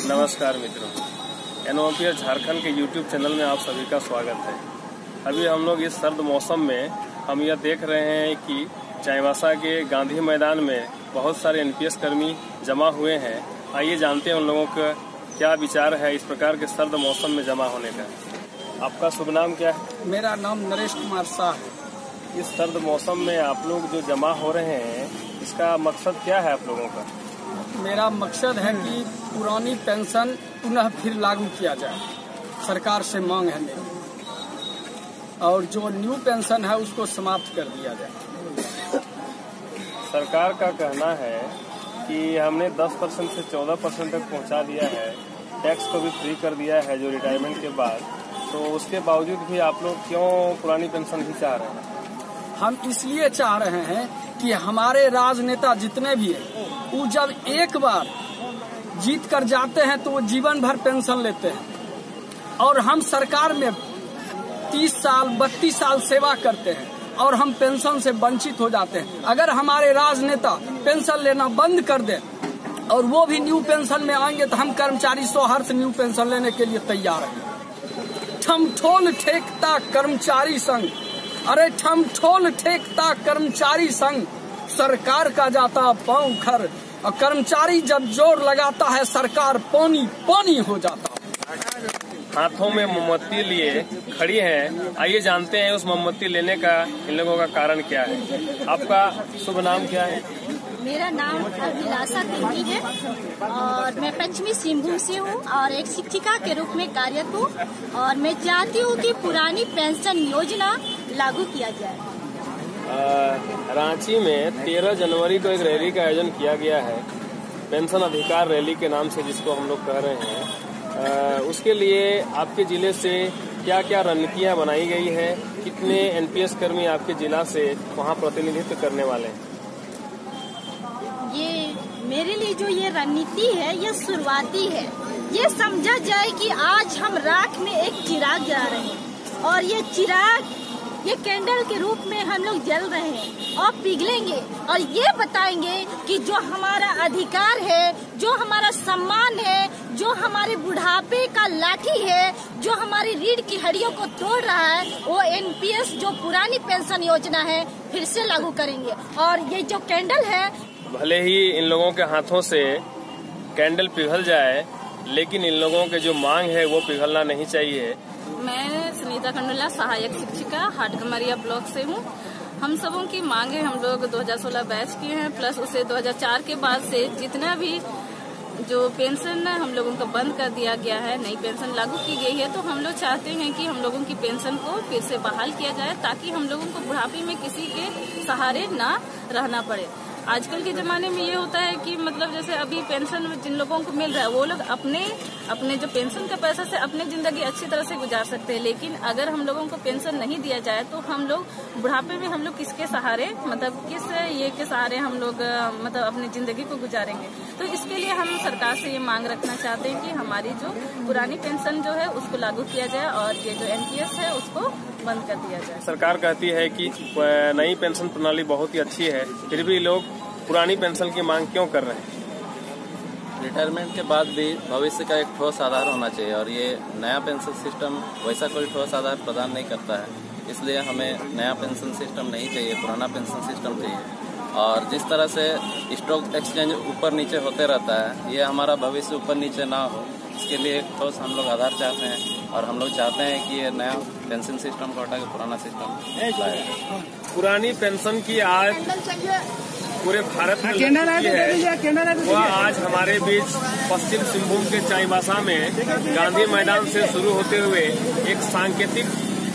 नमस्कार मित्रों, एनओपीएस झारखंड के यूट्यूब चैनल में आप सभी का स्वागत है। अभी हम लोग इस सर्द मौसम में हम यह देख रहे हैं कि चाईबासा के गांधी मैदान में बहुत सारे एनपीएस कर्मी जमा हुए हैं। आइए जानते हैं उन लोगों का क्या विचार है इस प्रकार के सर्द मौसम में जमा होने का। आपका शुभ नाम क्या है? मेरा नाम नरेश कुमार शाह है। इस सर्द मौसम में आप लोग जो जमा हो रहे हैं, इसका मकसद क्या है आप लोगों का? मेरा मकसद है कि पुरानी पेंशन पुनः फिर लागू किया जाए, सरकार से मांग है मेरी, और जो न्यू पेंशन है उसको समाप्त कर दिया जाए। सरकार का कहना है कि हमने 10% से 14% तक पहुंचा दिया है, टैक्स को भी फ्री कर दिया है जो रिटायरमेंट के बाद, तो उसके बावजूद भी आप लोग क्यों पुरानी पेंशन ही चाह रहे हैं? हम इसलिए चाह रहे हैं कि हमारे राजनेता जितने भी हैं वो जब एक बार जीत कर जाते हैं तो वो जीवन भर पेंशन लेते हैं, और हम सरकार में 30 साल 32 साल सेवा करते हैं और हम पेंशन से वंचित हो जाते हैं। अगर हमारे राजनेता पेंशन लेना बंद कर दें और वो भी न्यू पेंशन में आएंगे तो हम कर्मचारी स्वहर्ष न्यू पेंशन लेने के लिए तैयार हैं। ठमठोल ठेकता कर्मचारी संघ, अरे ठमठोल ठेकता कर्मचारी संघ, सरकार का जाता पांव खर, और कर्मचारी जब जोर लगाता है सरकार पानी पानी हो जाता। हाथों में मोमबत्ती लिए खड़ी हैं, आइए जानते हैं उस मोमबत्ती लेने का इन लोगों का कारण क्या है। आपका शुभ नाम क्या है? मेरा नाम अभिलाषा देवी है और मैं पश्चिमी सिंहभूम से हूँ और एक शिक्षिका के रूप में कार्यरत हूँ, और मैं चाहती हूँ कि पुरानी पेंशन योजना लागू किया जाए। रांची में 13 जनवरी को एक रैली का आयोजन किया गया है, पेंशन अधिकार रैली के नाम से जिसको हम लोग कह रहे हैं। उसके लिए आपके जिले से क्या क्या रणनीतियाँ बनाई गई है? कितने एनपीएस कर्मी आपके जिला से वहाँ प्रतिनिधित्व करने वाले हैं? ये मेरे लिए जो ये रणनीति है ये शुरुआती है। ये समझा जाए कि आज हम राख में एक चिराग जला रहे हैं और ये चिराग ये कैंडल के रूप में हम लोग जल रहे हैं और पिघलेंगे, और ये बताएंगे कि जो हमारा अधिकार है, जो हमारा सम्मान है, जो हमारे बुढ़ापे का लाठी है, जो हमारी रीढ़ की हड्डियों को तोड़ रहा है, वो एनपीएस जो पुरानी पेंशन योजना है फिर से लागू करेंगे। और ये जो कैंडल है, भले ही इन लोगों के हाथों से कैंडल पिघल जाए, लेकिन इन लोगों के जो मांग है वो पिघलना नहीं चाहिए। मैं सुनीता खंडोला सहायक शिक्षिका हाटगमरिया ब्लॉक से हूँ। हम सबों की मांगे हम लोग 2016 बैच किए हैं, प्लस उसे 2004 के बाद से जितना भी जो पेंशन हम लोगों का बंद कर दिया गया है, नई पेंशन लागू की गई है, तो हम लोग चाहते हैं कि हम लोगों की पेंशन को फिर से बहाल किया जाए ताकि हम लोगों को बुढ़ापे में किसी के सहारे ना रहना पड़े। आजकल के जमाने में ये होता है कि मतलब जैसे अभी पेंशन जिन लोगों को मिल रहा है वो लोग अपने जो पेंशन का पैसा से अपनी जिंदगी अच्छी तरह से गुजार सकते हैं, लेकिन अगर हम लोगों को पेंशन नहीं दिया जाए तो हम लोग बुढ़ापे में हम लोग किसके सहारे, मतलब किस ये के सहारे हम लोग मतलब अपनी जिंदगी को गुजारेंगे। तो इसके लिए हम सरकार से ये मांग रखना चाहते हैं कि हमारी जो पुरानी पेंशन जो है उसको लागू किया जाए और ये जो एनपीएस है उसको बंद कर दिया जाए। सरकार कहती है कि नई पेंशन प्रणाली बहुत ही अच्छी है, फिर भी लोग पुरानी पेंशन की मांग क्यों कर रहे हैं? रिटायरमेंट के बाद भी भविष्य का एक ठोस आधार होना चाहिए, और ये नया पेंशन सिस्टम वैसा कोई ठोस आधार प्रदान नहीं करता है। इसलिए हमें नया पेंशन सिस्टम नहीं चाहिए, पुराना पेंशन सिस्टम चाहिए। और जिस तरह से स्टॉक एक्सचेंज ऊपर नीचे होते रहता है, ये हमारा भविष्य ऊपर नीचे ना हो, इसके लिए एक ठोस हम लोग आधार चाहते हैं, और हम लोग चाहते हैं कि ये नया पेंशन सिस्टम को हटा के पुराना सिस्टम। पुरानी पेंशन की आज पूरे भारत में है, वह आज हमारे बीच पश्चिम सिंहभूम के चाईबासा में गांधी मैदान से शुरू होते हुए एक सांकेतिक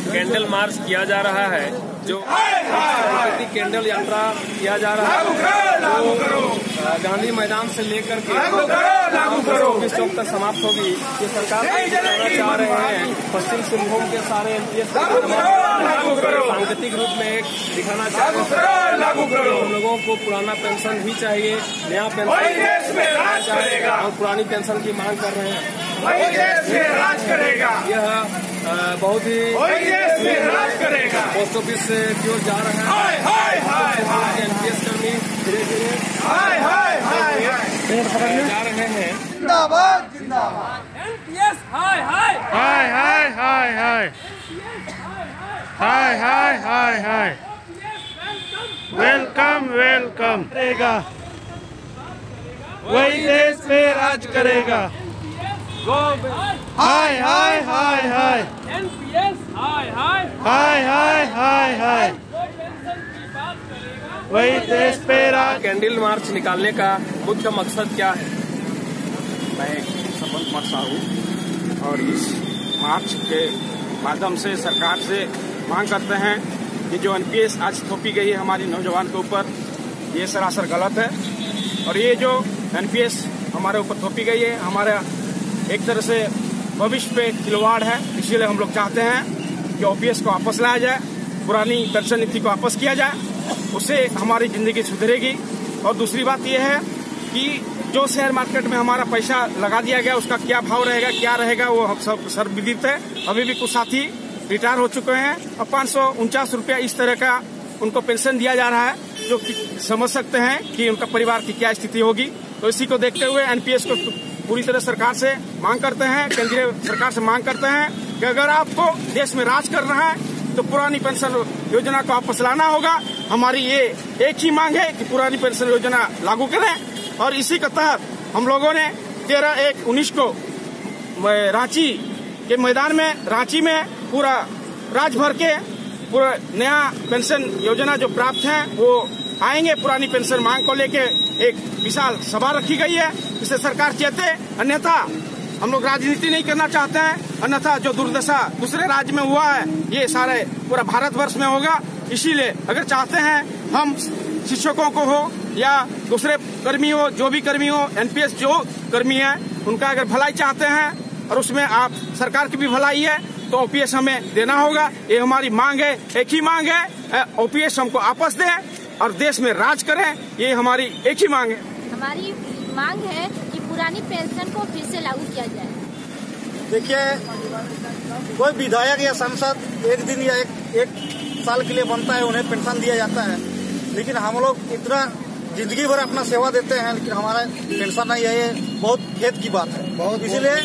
कैंडल मार्च किया जा रहा है, जो सांकेतिक कैंडल यात्रा किया जा रहा है, जो गांधी मैदान से लेकर के चौक तक समाप्त होगी। ये सरकार कहना चाह रहे हैं पश्चिम सिंहभूम के सारे एनपीएस सांकेतिक रूप में एक दिखाना चाह रहे हैं। लागू करो। हम लोगों को पुराना पेंशन ही चाहिए, नया पेंशन वही देश में राज करेगा। हम पुरानी पेंशन की मांग कर रहे हैं, वही देश में राज करेगा। यह बहुत ही वही देश में राज करेगा। पोस्ट ऑफिस की ओर जा रहा है। हाय हाय हाय हाय एनपीएस कर्मी धीरे धीरे हाय हाय हाय जा रहे हैं। जिंदाबाद जिंदाबाद। एनपीएस हाय हाय हाय हाय हाय हाय हाय हाय हाय हाय वेलकम वेलकम करेगा, वही देश पे राज करेगा। हाय हाय हाय हाय एनपीएस हाय हाय हाय हाय हाय हाय वही देश पे राज। कैंडल मार्च निकालने का मुख्य मकसद क्या है? मैं संपन्न कुमार साहू और इस मार्च के माध्यम से सरकार से मांग करते हैं कि जो एनपीएस आज थोपी गई है हमारी नौजवान के ऊपर, ये सरासर गलत है। और ये जो एनपीएस हमारे ऊपर थोपी गई है हमारा एक तरह से भविष्य पे खिलवाड़ है। इसीलिए हम लोग चाहते हैं कि ओपीएस को वापस लाया जाए, पुरानी पेंशन नीति को वापस किया जाए, उससे हमारी जिंदगी सुधरेगी। और दूसरी बात यह है कि जो शेयर मार्केट में हमारा पैसा लगा दिया गया उसका क्या भाव रहेगा, क्या रहेगा, वो हम सब सर्वविदित है। अभी भी कुछ साथी रिटायर हो चुके हैं और 549 रुपया इस तरह का उनको पेंशन दिया जा रहा है, जो समझ सकते हैं कि उनका परिवार की क्या स्थिति होगी। तो इसी को देखते हुए एनपीएस को पूरी तरह सरकार से मांग करते हैं, केंद्रीय सरकार से मांग करते हैं कि अगर आपको देश में राज करना है तो पुरानी पेंशन योजना को वापस लाना होगा। हमारी ये एक ही मांग है कि पुरानी पेंशन योजना लागू करें। और इसी के तहत हम लोगों ने 13/1/19 को रांची के मैदान में, रांची में पूरा राज्य भर के पूरा नया पेंशन योजना जो प्राप्त है वो आएंगे। पुरानी पेंशन मांग को लेके एक विशाल सभा रखी गई है, इससे सरकार चेते। अन्यथा हम लोग राजनीति नहीं करना चाहते हैं, अन्यथा जो दुर्दशा दूसरे राज्य में हुआ है ये सारे पूरा भारतवर्ष में होगा। इसीलिए अगर चाहते हैं हम शिक्षकों को हो या दूसरे कर्मी हो, जो भी कर्मी हो, एनपीएस जो कर्मी है उनका अगर भलाई चाहते हैं और उसमें आप सरकार की भी भलाई है तो ओपीएस हमें देना होगा। ये हमारी मांग है, एक ही मांग है, ओपीएस हमको वापस दें और देश में राज करें, ये हमारी एक ही मांग है। हमारी मांग है कि पुरानी पेंशन को फिर से लागू किया जाए। देखिए, कोई विधायक या सांसद एक दिन या एक साल के लिए बनता है, उन्हें पेंशन दिया जाता है, लेकिन हम लोग इतना जिंदगी भर अपना सेवा देते हैं लेकिन हमारा पेंशन नहीं है। ये बहुत खेद की बात है। इसीलिए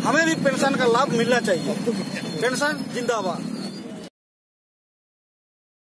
हमें भी पेंशन का लाभ मिलना चाहिए। पेंशन जिंदाबाद।